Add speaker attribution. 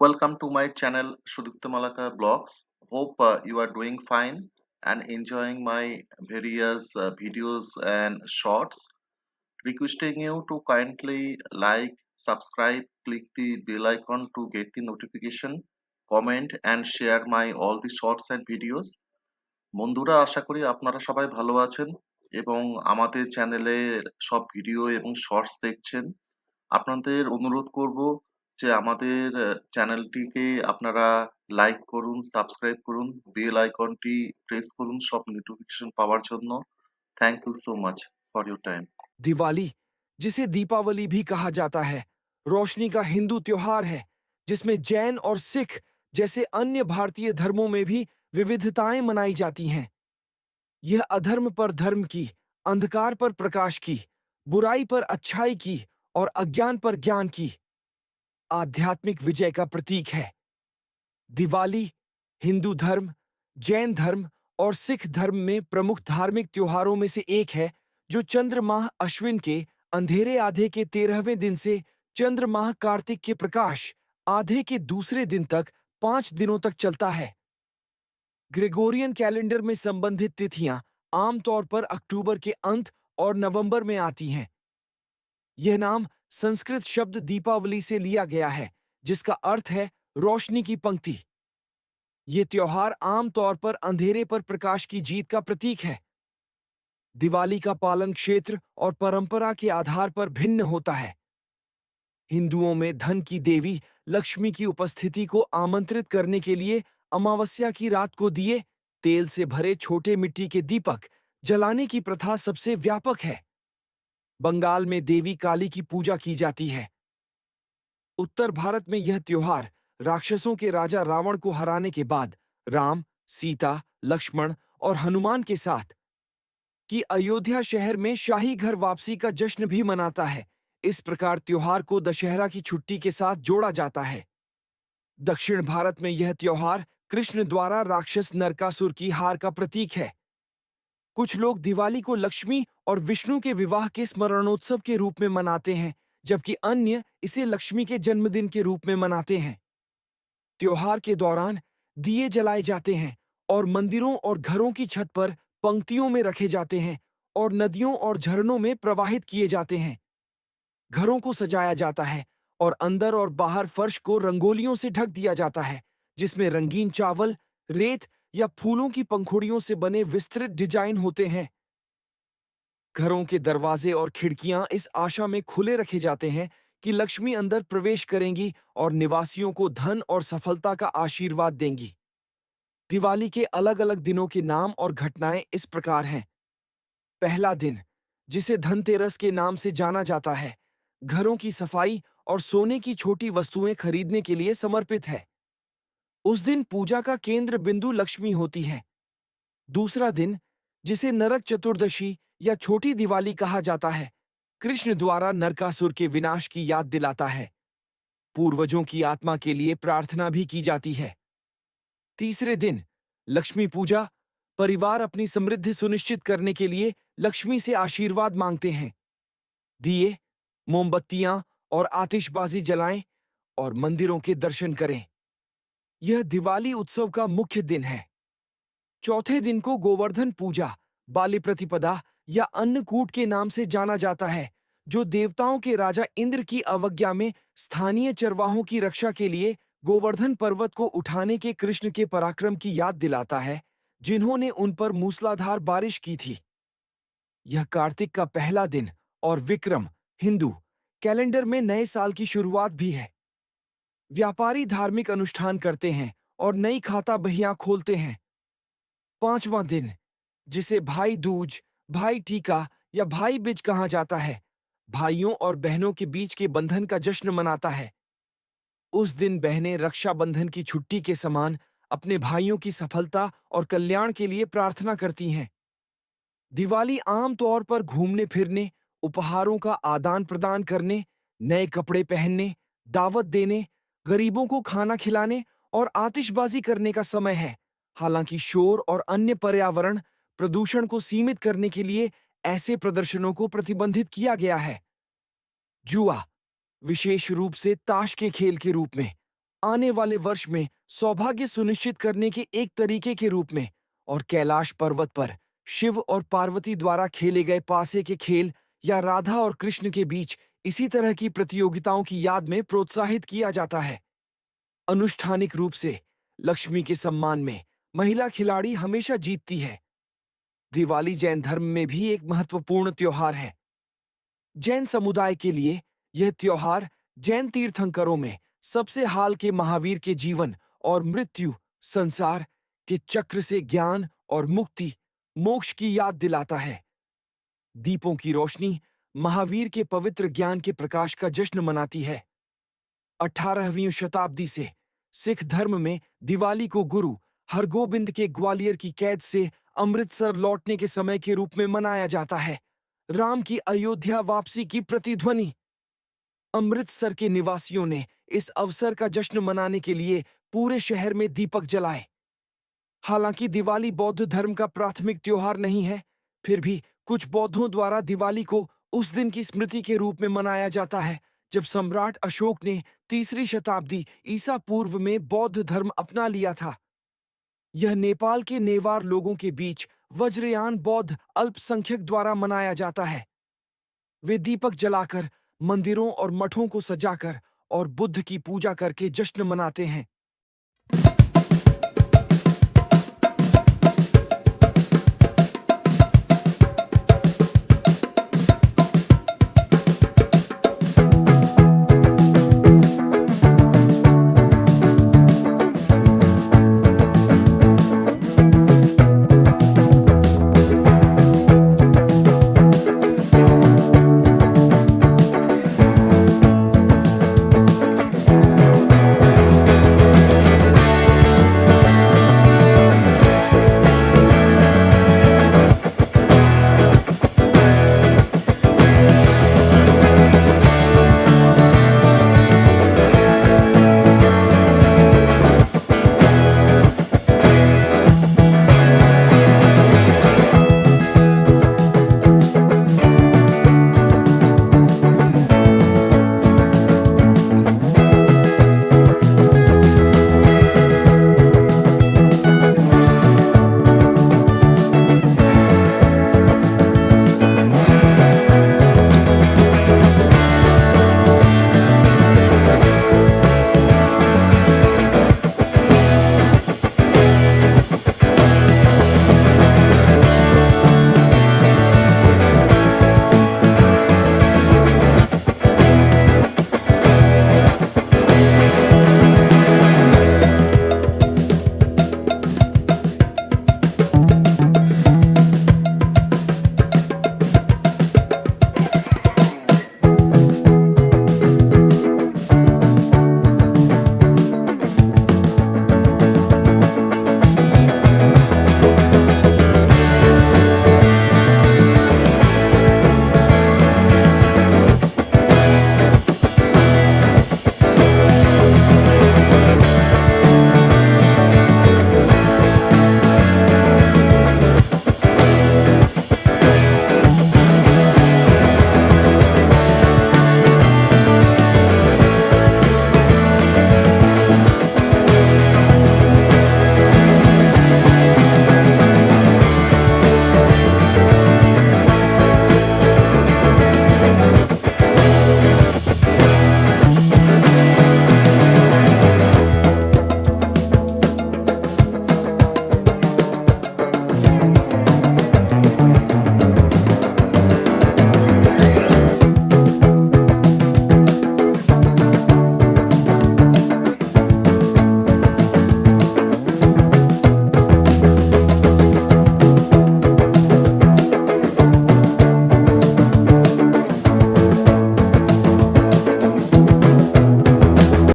Speaker 1: Welcome to my channel Sudipta Malaka Blogs. Hope you are doing fine and enjoying my various videos and shorts. Requesting you to kindly like, subscribe, click the bell icon to get the notification, comment and share my all the shorts and videos. বন্ধুরা আশা করি আপনারা সবাই ভালো আছেন এবং আমাদের চ্যানেলে সব ভিডিও এবং শর্টস দেখছেন। আপনাদের অনুরোধ করব যে আমাদের চ্যানেলটিকে আপনারা লাইক করুন, সাবস্ক্রাইব করুন, বেল আইকনটি প্রেস করুন সব নোটিফিকেশন পাওয়ার জন্য। Thank you so much for your time.
Speaker 2: Diwali, जिसे दीपावली भी कहा जाता है, रोशनी का हिंदू त्योहार है जिसमें जैन और सिख जैसे अन्य भारतीय धर्मों में भी विविधताएं मनाई जाती हैं। यह अधर्म पर धर्म की, अंधकार पर प्रकाश की, बुराई पर अच्छाई की और अज्ञान पर ज्ञान की आध्यात्मिक विजय का प्रतीक है। दिवाली हिंदू धर्म, जैन धर्म और सिख धर्म में प्रमुख धार्मिक त्योहारों में से एक है, जो चंद्र माह अश्विन के अंधेरे आधे के 13वें दिन से चंद्र माह कार्तिक के प्रकाश आधे के दूसरे दिन तक 5 दिनों तक चलता है। ग्रेगोरियन कैलेंडर में संबंधित तिथियां आमतौर पर अक्टूबर के अंत और नवंबर में आती हैं। यह नाम संस्कृत शब्द दीपावली से लिया गया है, जिसका अर्थ है रोशनी की पंक्ति। ये त्योहार आम तौर पर अंधेरे पर प्रकाश की जीत का प्रतीक है। दिवाली का पालन क्षेत्र और परंपरा के आधार पर भिन्न होता है। हिंदुओं में धन की देवी लक्ष्मी की उपस्थिति को आमंत्रित करने के लिए अमावस्या की रात को दिए, तेल से भरे छोटे मिट्टी के दीपक जलाने की प्रथा सबसे व्यापक है। बंगाल में देवी काली की पूजा की जाती है। उत्तर भारत में यह त्योहार राक्षसों के राजा रावण को हराने के बाद राम, सीता, लक्ष्मण और हनुमान के साथ कि अयोध्या शहर में शाही घर वापसी का जश्न भी मनाता है। इस प्रकार त्योहार को दशहरा की छुट्टी के साथ जोड़ा जाता है। दक्षिण भारत में यह त्योहार कृष्ण द्वारा राक्षस नरकासुर की हार का प्रतीक है। कुछ लोग दिवाली को लक्ष्मी और विष्णु के विवाह के स्मरणोत्सव के रूप में मनाते हैं, जबकि अन्य इसे लक्ष्मी के जन्मदिन के रूप में मनाते हैं। त्योहार के दौरान दिए जलाए जाते हैं और मंदिरों और घरों की छत पर पंक्तियों में रखे जाते हैं और नदियों और झरनों में प्रवाहित किए जाते हैं। घरों को सजाया जाता है और अंदर और बाहर फर्श को रंगोलियों से ढक दिया जाता है, जिसमें रंगीन चावल, रेत या फूलों की पंखुड़ियों से बने विस्तृत डिजाइन होते हैं। घरों के दरवाजे और खिड़कियां इस आशा में खुले रखे जाते हैं कि लक्ष्मी अंदर प्रवेश करेंगी और निवासियों को धन और सफलता का आशीर्वाद देंगी। दिवाली के अलग-अलग दिनों के नाम और घटनाएं इस प्रकार हैं। पहला दिन, जिसे धनतेरस के नाम से जाना जाता है, घरों की सफाई और सोने की छोटी वस्तुएं खरीदने के लिए समर्पित है। उस दिन पूजा का केंद्र बिंदु लक्ष्मी होती है। दूसरा दिन, जिसे नरक चतुर्दशी या छोटी दिवाली कहा जाता है, कृष्ण द्वारा नरकासुर के विनाश की याद दिलाता है। पूर्वजों की आत्मा के लिए प्रार्थना भी की जाती है। तीसरे दिन, लक्ष्मी पूजा, परिवार अपनी समृद्धि सुनिश्चित करने के लिए लक्ष्मी से आशीर्वाद मांगते हैं। दिए, मोमबत्तियां और आतिशबाजी जलाएं और मंदिरों के दर्शन करें। यह दिवाली उत्सव का मुख्य दिन है। चौथे दिन को गोवर्धन पूजा, बाली प्रतिपदा या अन्नकूट के नाम से जाना जाता है, जो देवताओं के राजा इंद्र की अवज्ञा में स्थानीय चरवाहों की रक्षा के लिए गोवर्धन पर्वत को उठाने के कृष्ण के पराक्रम की याद दिलाता है, जिन्होंने उन पर मूसलाधार बारिश की थी। यह कार्तिक का पहला दिन और विक्रम हिंदू कैलेंडर में नए साल की शुरुआत भी है। व्यापारी धार्मिक अनुष्ठान करते हैं और नई खाता बहियां खोलते हैं। पांचवां दिन, जिसे भाई दूज, भाई टीका या भाई बिज कहा जाता है, भाइयों और बहनों के बीच के बंधन का जश्न मनाता है। उस दिन बहनें रक्षाबंधन की छुट्टी के समान अपने भाइयों की सफलता और कल्याण के लिए प्रार्थना करती हैं। दिवाली आम तौर पर घूमने फिरने, उपहारों का आदान प्रदान करने, नए कपड़े पहनने, दावत देने, गरीबों को खाना खिलाने और आतिशबाजी करने का समय है। हालांकि शोर और अन्य पर्यावरण प्रदूषण को सीमित करने के लिए ऐसे प्रदर्शनों को प्रतिबंधित किया गया है। जुआ, विशेष रूप से ताश के खेल के रूप में, आने वाले वर्ष में सौभाग्य सुनिश्चित करने के एक तरीके के रूप में, और कैलाश पर्वत पर शिव और पार्वती द्वारा खेले गए पासे के खेल या राधा और कृष्ण के बीच इसी तरह की प्रतियोगिताओं की याद में प्रोत्साहित किया जाता है। अनुष्ठानिक रूप से लक्ष्मी के सम्मान में महिला खिलाड़ी हमेशा जीतती है। दिवाली जैन धर्म में भी एक महत्वपूर्ण त्योहार है। जैन समुदाय के लिए यह त्योहार जैन तीर्थंकरों में सबसे हाल के महावीर के जीवन और मृत्यु, संसार के चक्र से ज्ञान और मुक्ति, मोक्ष की याद दिलाता है। दीपों की रोशनी महावीर के पवित्र ज्ञान के प्रकाश का जश्न मनाती है। 18वीं शताब्दी से सिख धर्म में दिवाली को गुरु हरगोबिंद के ग्वालियर की कैद से अमृतसर लौटने के समय के रूप में मनाया जाता है। राम की अयोध्या वापसी की प्रतिध्वनि। अमृतसर के निवासियों ने इस अवसर का जश्न मनाने के लिए पूरे शहर में दीपक जलाए। हालांकि दिवाली बौद्ध धर्म का प्राथमिक त्योहार नहीं है, फिर भी कुछ बौद्धों द्वारा दिवाली को उस दिन की स्मृति के रूप में मनाया जाता है जब सम्राट अशोक ने 3री शताब्दी ईसा पूर्व में बौद्ध धर्म अपना लिया था। यह नेपाल के नेवार लोगों के बीच वज्रयान बौद्ध अल्पसंख्यक द्वारा मनाया जाता है। वे दीपक जलाकर, मंदिरों और मठों को सजाकर और बुद्ध की पूजा करके जश्न मनाते हैं।